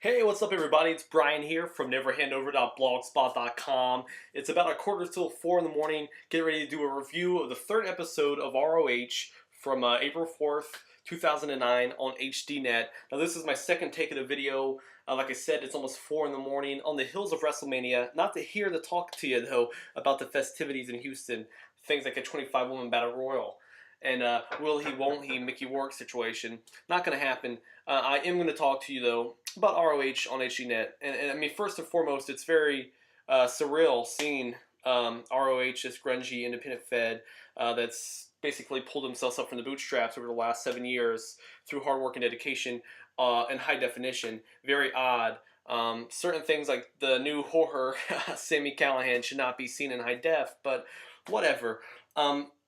Hey, what's up everybody? It's Brian here from neverhandover.blogspot.com. It's about a quarter till 4 in the morning. Get ready to do a review of the third episode of ROH from April 4th, 2009 on HDNet. Now this is my second take of the video. Like I said, it's almost 4 in the morning on the hills of WrestleMania. Not to here to talk to you though about the festivities in Houston. Things like a 25-woman battle royal. And will he, won't he, Mickey Rourke situation. Not going to happen. I am going to talk to you, though, about ROH on HDNet. And I mean, first and foremost, it's very surreal seeing ROH, this grungy independent fed that's basically pulled themselves up from the bootstraps over the last 7 years through hard work and dedication and high definition. Very odd. Certain things like the new horror, Sami Callihan, should not be seen in high def, but whatever.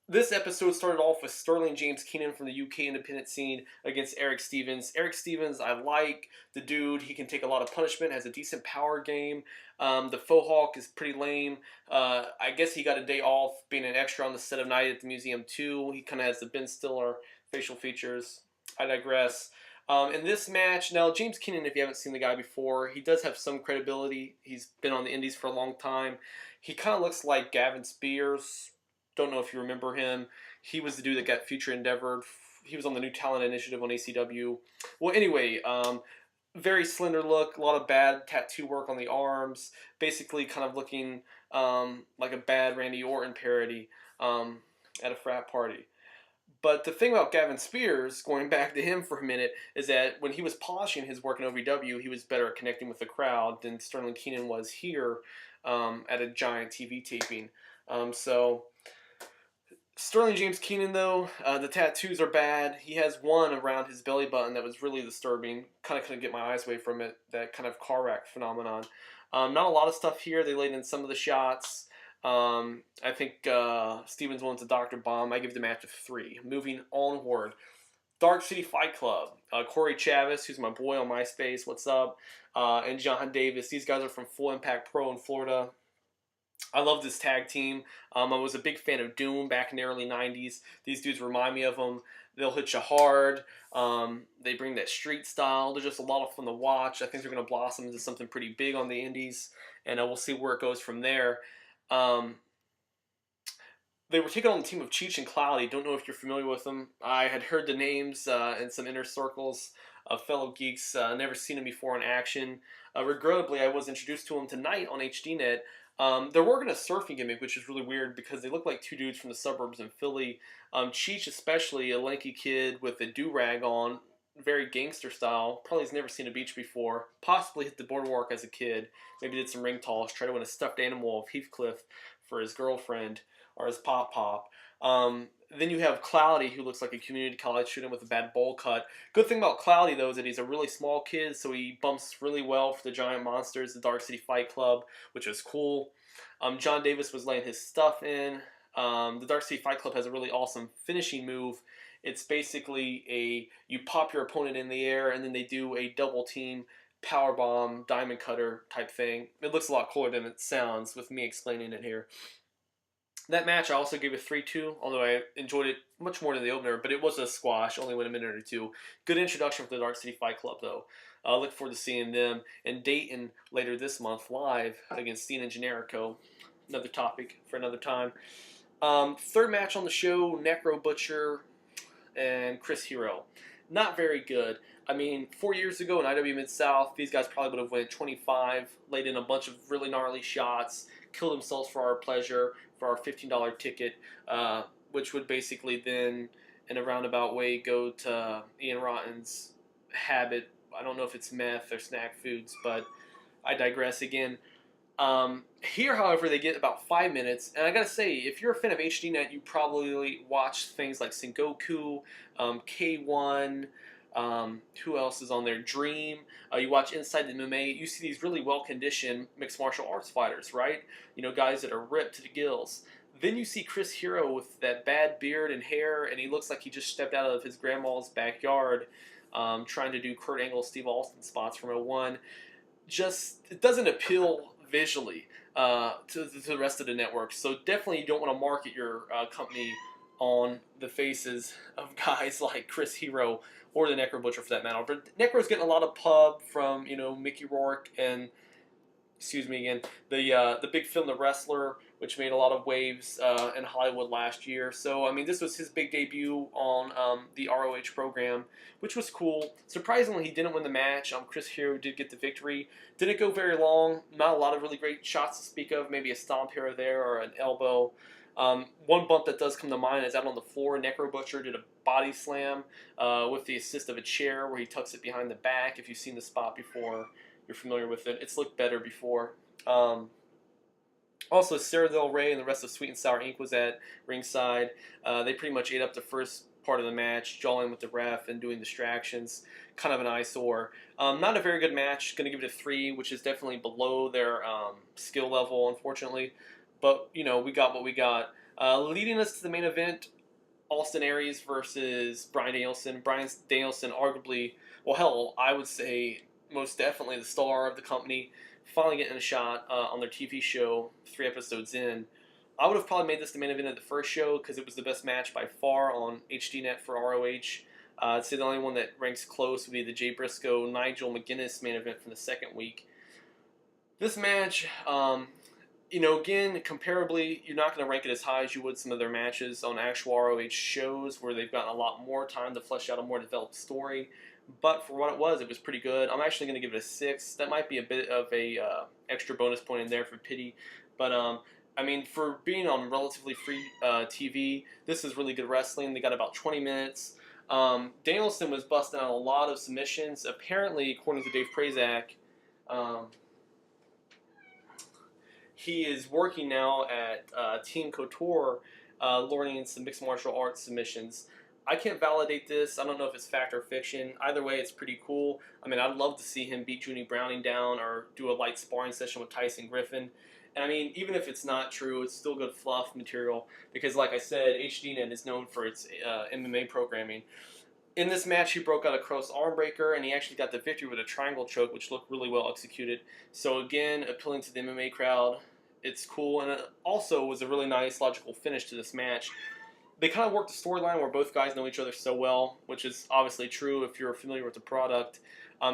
This episode started off with Sterling James Keenan from the UK independent scene against Eric Stevens. Eric Stevens, I like the dude. He can take a lot of punishment, has a decent power game. The faux hawk is pretty lame. I guess he got a day off being an extra on the set of Night at the Museum too. He kind of has the Ben Stiller facial features. I digress. In this match, now James Keenan, if you haven't seen the guy before, he does have some credibility. He's been on the indies for a long time. He kind of looks like Gavin Spears. Don't know if you remember him. He was the dude that got Future Endeavored. He was on the New Talent Initiative on ACW. Well, anyway, very slender look, a lot of bad tattoo work on the arms. Basically kind of looking like a bad Randy Orton parody at a frat party. But the thing about Gavin Spears, going back to him for a minute, is that when he was polishing his work in OVW, he was better at connecting with the crowd than Sterling Keenan was here at a giant TV taping. Sterling James Keenan, though, the tattoos are bad. He has one around his belly button that was really disturbing. Kind of couldn't get my eyes away from it, that kind of car wreck phenomenon. Not a lot of stuff here. They laid in some of the shots. I think Stevens wants a Dr. Bomb. I give the match a 3. Moving onward. Dark City Fight Club. Corey Chavez, who's my boy on MySpace, what's up? And John Davis. These guys are from Full Impact Pro in Florida. I love this tag team. I was a big fan of Doom back in the early 90s. These dudes remind me of them. They'll hit you hard. They bring that street style. They're just a lot of fun to watch. I think they're going to blossom into something pretty big on the indies, and we'll see where it goes from there. They were taking on the team of Cheech and Cloudy. Don't know if you're familiar with them. I had heard the names in some inner circles of fellow geeks. Never seen them before in action. Regrettably, I was introduced to them tonight on HDNet. They're working a surfing gimmick, which is really weird because they look like two dudes from the suburbs in Philly. Cheech, especially, a lanky kid with a do-rag on, very gangster style. Probably has never seen a beach before. Possibly hit the boardwalk as a kid. Maybe did some ring toss. Tried to win a stuffed animal of Heathcliff for his girlfriend or his pop-pop. Then you have Cloudy, who looks like a community college student with a bad bowl cut. Good thing about Cloudy, though, is that he's a really small kid, so he bumps really well for the giant monsters, the Dark City Fight Club, which is cool. John Davis was laying his stuff in. The Dark City Fight Club has a really awesome finishing move. It's basically you pop your opponent in the air, and then they do a double team powerbomb diamond cutter type thing. It looks a lot cooler than it sounds with me explaining it here. That match I also gave a 3-2, although I enjoyed it much more than the opener, but it was a squash, only went a minute or two. Good introduction for the Dark City Fight Club, though. I look forward to seeing them in Dayton later this month, live against Steen and Generico. Another topic for another time. Third match on the show, Necro Butcher and Chris Hero. Not very good. I mean, 4 years ago in IW Mid-South, these guys probably would have went 25, laid in a bunch of really gnarly shots, killed themselves for our pleasure, for our $15 ticket, which would basically then, in a roundabout way, go to Ian Rotten's habit. I don't know if it's meth or snack foods, but I digress again. Here, however, they get about 5 minutes, and I gotta say, if you're a fan of HDNet, you probably watch things like Sengoku, K1, who else is on there? Dream. You watch Inside the MMA. You see these really well-conditioned mixed martial arts fighters, right? You know, guys that are ripped to the gills. Then you see Chris Hero with that bad beard and hair, and he looks like he just stepped out of his grandma's backyard, trying to do Kurt Angle, Steve Austin spots from 01. Just, it doesn't appeal visually to the rest of the network. So definitely you don't want to market your company on the faces of guys like Chris Hero or the Necro Butcher for that matter. But Necro's getting a lot of pub from, you know, Mickey Rourke and, excuse me again, the big film The Wrestler, which made a lot of waves in Hollywood last year. So I mean, this was his big debut on the ROH program, which was cool. Surprisingly, he didn't win the match. Chris Hero did get the victory. Didn't go very long. Not a lot of really great shots to speak of. Maybe a stomp here or there or an elbow. One bump that does come to mind is out on the floor. Necro Butcher did a body slam with the assist of a chair where he tucks it behind the back. If you've seen the spot before, you're familiar with it. It's looked better before. Also, Sarah Del Rey and the rest of Sweet and Sour Inc. was at ringside. They pretty much ate up the first part of the match, jawing with the ref and doing distractions. Kind of an eyesore. Not a very good match. Going to give it a 3, which is definitely below their skill level, unfortunately. But, you know, we got what we got. Leading us to the main event, Austin Aries versus Bryan Danielson. Bryan Danielson, arguably, well, hell, I would say most definitely the star of the company, finally getting a shot on their TV show 3 episodes in. I would have probably made this the main event of the first show because it was the best match by far on HDNet for ROH. I'd say the only one that ranks close would be the Jay Briscoe, Nigel McGuinness main event from the second week. This match, you know, again, comparably, you're not going to rank it as high as you would some of their matches on actual ROH shows where they've gotten a lot more time to flesh out a more developed story. But for what it was pretty good. I'm actually going to give it a 6. That might be a bit of a extra bonus point in there for pity. But, I mean, for being on relatively free TV, this is really good wrestling. They got about 20 minutes. Danielson was busting out a lot of submissions. Apparently, according to Dave Prazak, he is working now at Team Couture, learning some mixed martial arts submissions. I can't validate this. I don't know if it's fact or fiction. Either way, it's pretty cool. I mean, I'd love to see him beat Junie Browning down or do a light sparring session with Tyson Griffin. And I mean, even if it's not true, it's still good fluff material because, like I said, HDNet is known for its MMA programming. In this match, he broke out a cross arm breaker, and he actually got the victory with a triangle choke, which looked really well executed. So again, appealing to the MMA crowd. It's cool, and it also was a really nice, logical finish to this match. They kind of worked the storyline where both guys know each other so well, which is obviously true if you're familiar with the product.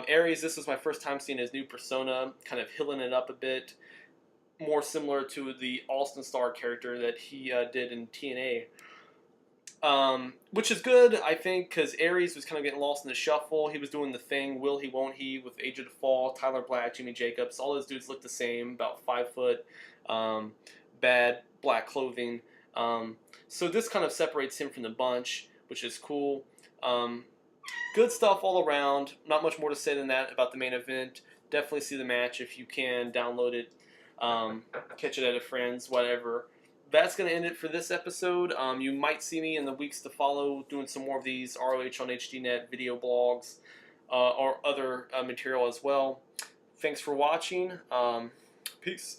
Aries, this was my first time seeing his new persona, kind of hilling it up a bit, more similar to the Austin Starr character that he did in TNA. Which is good, I think, because Aries was kind of getting lost in the shuffle. He was doing the thing, will he, won't he, with Age of the Fall, Tyler Black, Jimmy Jacobs. All those dudes look the same, about 5 foot, bad black clothing. So this kind of separates him from the bunch, which is cool. Good stuff all around. Not much more to say than that about the main event. Definitely see the match if you can. Download it. Catch it at a friend's, whatever. That's going to end it for this episode. You might see me in the weeks to follow doing some more of these ROH on HDNet video blogs or other material as well. Thanks for watching. Peace.